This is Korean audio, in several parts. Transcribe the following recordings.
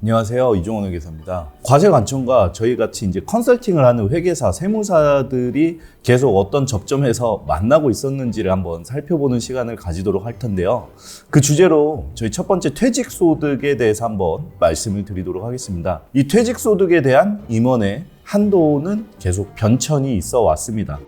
안녕하세요. 이종원 회계사입니다. 과세관청과 저희 같이 이제 컨설팅을 하는 회계사, 세무사들이 계속 어떤 접점에서 만나고 있었는지를 한번 살펴보는 시간을 가지도록 할 텐데요. 그 주제로 저희 첫 번째 퇴직소득에 대해서 한번 말씀을 드리도록 하겠습니다. 이 퇴직소득에 대한 임원의 한도는 계속 변천이 있어 왔습니다.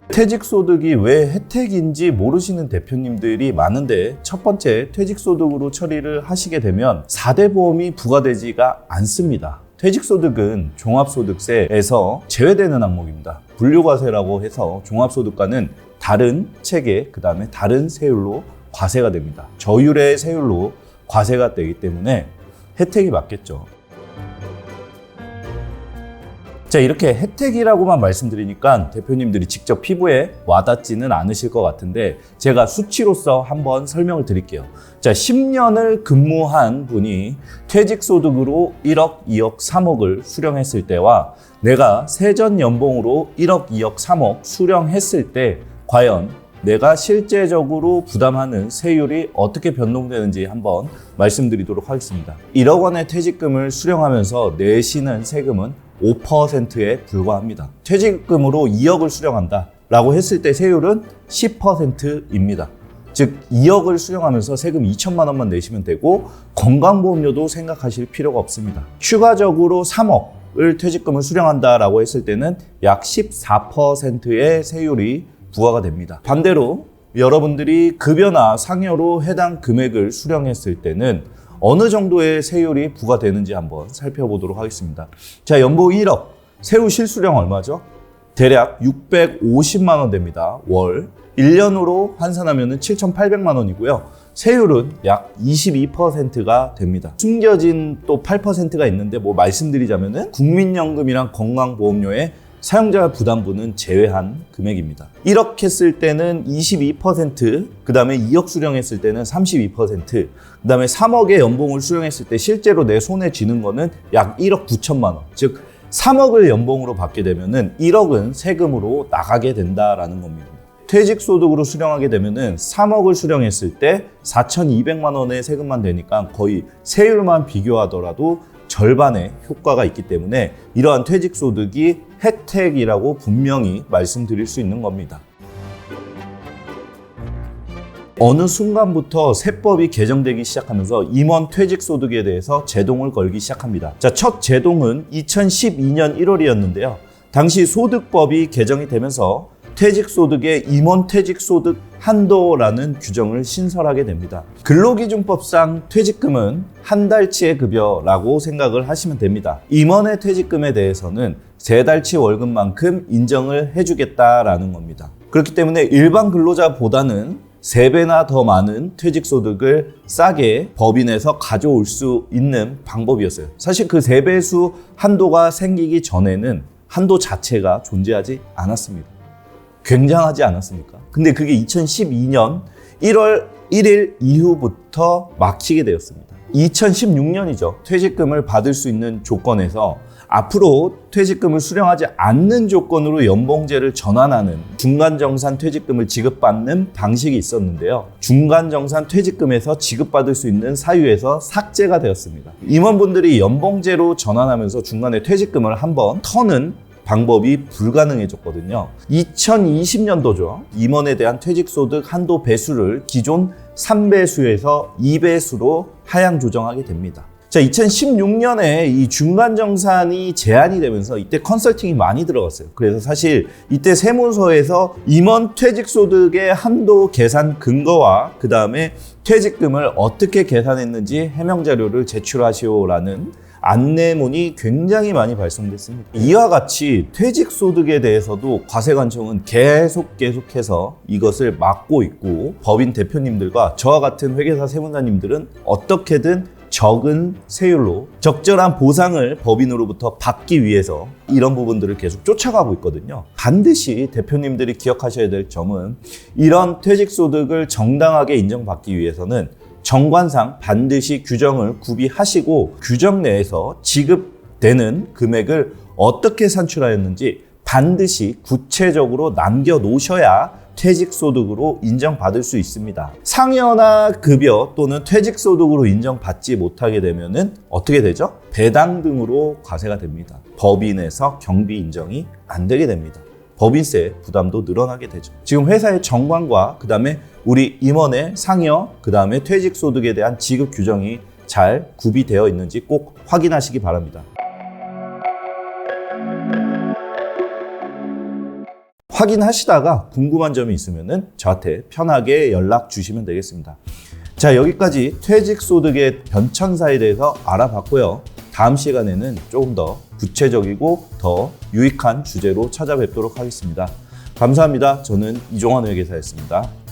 퇴직소득이 왜 혜택인지 모르시는 대표님들이 많은데, 첫 번째 퇴직소득으로 처리를 하시게 되면 4대 보험이 부과되지가 않습니다. 퇴직소득은 종합소득세에서 제외되는 항목입니다. 분류과세라고 해서 종합소득과는 다른 체계, 그 다음에 다른 세율로 과세가 됩니다. 저율의 세율로 과세가 되기 때문에 혜택이 맞겠죠. 자, 이렇게 혜택이라고만 말씀드리니까 대표님들이 직접 피부에 와닿지는 않으실 것 같은데, 제가 수치로서 한번 설명을 드릴게요. 자, 10년을 근무한 분이 퇴직소득으로 1억, 2억, 3억을 수령했을 때와 내가 세전 연봉으로 1억, 2억, 3억 수령했을 때 과연 내가 실제적으로 부담하는 세율이 어떻게 변동되는지 한번 말씀드리도록 하겠습니다. 1억 원의 퇴직금을 수령하면서 내시는 세금은 5%에 불과합니다. 퇴직금으로 2억을 수령한다 라고 했을 때 세율은 10%입니다. 즉 2억을 수령하면서 세금 2천만 원만 내시면 되고, 건강보험료도 생각하실 필요가 없습니다. 추가적으로 3억을 퇴직금을 수령한다라고 했을 때는 약 14%의 세율이 부과가 됩니다. 반대로 여러분들이 급여나 상여로 해당 금액을 수령했을 때는 어느 정도의 세율이 부과되는지 한번 살펴보도록 하겠습니다. 자, 연봉 1억, 세후 실수령 얼마죠? 대략 650만 원 됩니다. 월. 1년으로 환산하면 7,800만 원이고요. 세율은 약 22%가 됩니다. 숨겨진 또 8%가 있는데 말씀드리자면은 국민연금이랑 건강보험료의 사용자 부담부는 제외한 금액입니다. 1억 했을 때는 22%, 그 다음에 2억 수령했을 때는 32%, 그 다음에 3억의 연봉을 수령했을 때 실제로 내 손에 쥐는 거는 약 1억 9천만 원. 즉 3억을 연봉으로 받게 되면은 1억은 세금으로 나가게 된다라는 겁니다. 퇴직소득으로 수령하게 되면은 3억을 수령했을 때 4,200만 원의 세금만 되니까 거의 세율만 비교하더라도 절반의 효과가 있기 때문에 이러한 퇴직소득이 혜택이라고 분명히 말씀드릴 수 있는 겁니다. 어느 순간부터 세법이 개정되기 시작하면서 임원 퇴직소득에 대해서 제동을 걸기 시작합니다. 자, 첫 제동은 2012년 1월이었는데요. 당시 소득법이 개정이 되면서 퇴직소득의 임원 퇴직소득 한도라는 규정을 신설하게 됩니다. 근로기준법상 퇴직금은 한 달치의 급여라고 생각을 하시면 됩니다. 임원의 퇴직금에 대해서는 3달치 월급만큼 인정을 해주겠다라는 겁니다. 그렇기 때문에 일반 근로자보다는 3배나 더 많은 퇴직소득을 싸게 법인에서 가져올 수 있는 방법이었어요. 사실 그 3배수 한도가 생기기 전에는 한도 자체가 존재하지 않았습니다. 굉장하지 않았습니까? 근데 그게 2012년 1월 1일 이후부터 막히게 되었습니다. 2016년이죠. 퇴직금을 받을 수 있는 조건에서 앞으로 퇴직금을 수령하지 않는 조건으로 연봉제를 전환하는 중간정산 퇴직금을 지급받는 방식이 있었는데요. 중간정산 퇴직금에서 지급받을 수 있는 사유에서 삭제가 되었습니다. 임원분들이 연봉제로 전환하면서 중간에 퇴직금을 한번 터는 방법이 불가능해졌거든요. 2020년도죠. 임원에 대한 퇴직소득 한도 배수를 기존 3배수에서 2배수로 하향 조정하게 됩니다. 자, 2016년에 이 중간정산이 제한이 되면서 이때 컨설팅이 많이 들어갔어요. 그래서 사실 이때 세무서에서 임원 퇴직소득의 한도 계산 근거와 그 다음에 퇴직금을 어떻게 계산했는지 해명자료를 제출하시오라는 안내문이 굉장히 많이 발송됐습니다. 이와 같이 퇴직소득에 대해서도 과세관청은 계속해서 이것을 막고 있고, 법인 대표님들과 저와 같은 회계사 세무사님들은 어떻게든 적은 세율로 적절한 보상을 법인으로부터 받기 위해서 이런 부분들을 계속 쫓아가고 있거든요. 반드시 대표님들이 기억하셔야 될 점은, 이런 퇴직소득을 정당하게 인정받기 위해서는 정관상 반드시 규정을 구비하시고 규정 내에서 지급되는 금액을 어떻게 산출하였는지 반드시 구체적으로 남겨놓으셔야 퇴직소득으로 인정받을 수 있습니다. 상여나 급여 또는 퇴직소득으로 인정받지 못하게 되면은 어떻게 되죠? 배당 등으로 과세가 됩니다. 법인에서 경비 인정이 안 되게 됩니다. 법인세 부담도 늘어나게 되죠. 지금 회사의 정관과 그 다음에 우리 임원의 상여, 그 다음에 퇴직소득에 대한 지급 규정이 잘 구비되어 있는지 꼭 확인하시기 바랍니다. 확인하시다가 궁금한 점이 있으면 저한테 편하게 연락 주시면 되겠습니다. 자, 여기까지 퇴직소득의 변천사에 대해서 알아봤고요. 다음 시간에는 조금 더 구체적이고 더 유익한 주제로 찾아뵙도록 하겠습니다. 감사합니다. 저는 이종환 회계사였습니다.